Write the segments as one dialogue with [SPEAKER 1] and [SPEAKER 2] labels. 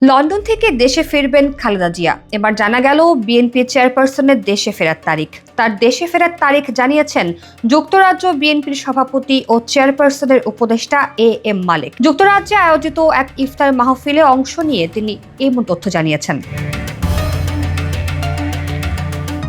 [SPEAKER 1] London থেকে দেশে ফিরবেন খালেদা জিয়া। এবার জানা গেল বিএনপি চেয়ারপারসনের দেশে ফেরার তারিখ। তার দেশে ফেরার তারিখ জানিয়েছেন যুক্তরাজ্য বিএনপির সভাপতি ও চেয়ারপারসনের উপদেষ্টা এম মালেক। যুক্তরাজ্যে আয়োজিত এক ইফতার মাহফিলে অংশ নিয়ে তিনি এমন তথ্য জানিয়েছেন।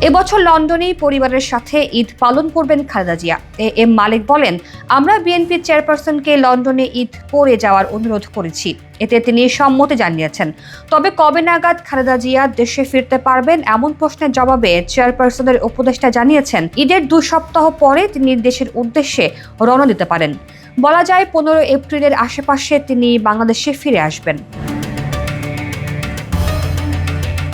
[SPEAKER 1] এবছর লন্ডনেই পরিবারের সাথে ঈদ পালন করবেন খালেদা জিয়া। এম মালেক বলেন, আমরা বিএনপির চেয়ারপারসনকে লন্ডনে ঈদ করে যাওয়ার অনুরোধ করেছি, এতে তিনি সম্মতি জানিয়েছেন। তবে কবে নাগাদ খালেদা জিয়া দেশে ফিরতে পারবেন এমন প্রশ্নের জবাবে চেয়ারপারসনের উপদেষ্টা জানিয়েছেন, ঈদের 2 সপ্তাহ পরে তিনি দেশের উদ্দেশ্যে রওনা দিতে পারেন। বলা যায় 15 এপ্রিলের আশেপাশে তিনি বাংলাদেশে ফিরে আসবেন।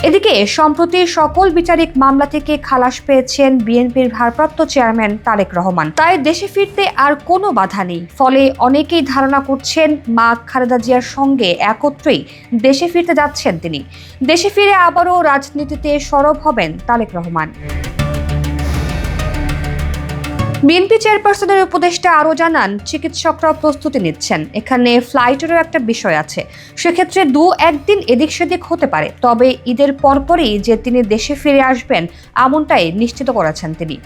[SPEAKER 1] এদিকে সম্প্রতি সকল বিচারিক মামলা থেকে খালাস পেয়েছেন বিএনপির ভারপ্রাপ্ত চেয়ারম্যান তারেক রহমান। তাই দেশে ফিরতে আর কোনো বাধা নেই। ফলে অনেকেই ধারণা করছেন মা খালেদা জিয়ার সঙ্গে একত্রেই দেশে ফিরতে যাচ্ছেন তিনি। দেশে ফিরে আবারও রাজনীতিতে সরব হবেন তারেক রহমান। বিএনপি চেয়ারপারসনের উপদেষ্টা আরও জানান, চিকিৎসকরা প্রস্তুতি নিচ্ছেন। এখানে ফ্লাইটেরও একটা বিষয় আছে, সেক্ষেত্রে 2-1 দিন এদিক সেদিক হতে পারে। তবে ঈদের পরপরই যে তিনি দেশে ফিরে আসবেন এমনটাই নিশ্চিত করেছেন তিনি।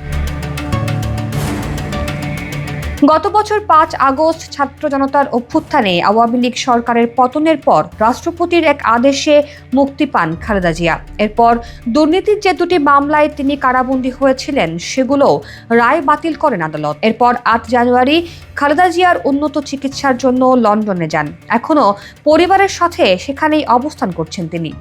[SPEAKER 1] গত বছর 5 আগস্ট ছাত্র জনতার অভ্যুত্থানে আওয়ামী লীগ সরকারের পতনের পর রাষ্ট্রপতির এক আদেশে মুক্তি পান খালেদা জিয়া। এরপর দুর্নীতির যে 2টি মামলায় তিনি কারাবন্দী হয়েছিলেন সেগুলোও রায় বাতিল করেন আদালত। এরপর 8 জানুয়ারি খালেদা জিয়ার উন্নত চিকিৎসার জন্য লন্ডনে যান। এখনও পরিবারের সাথে সেখানেই অবস্থান করছেন তিনি।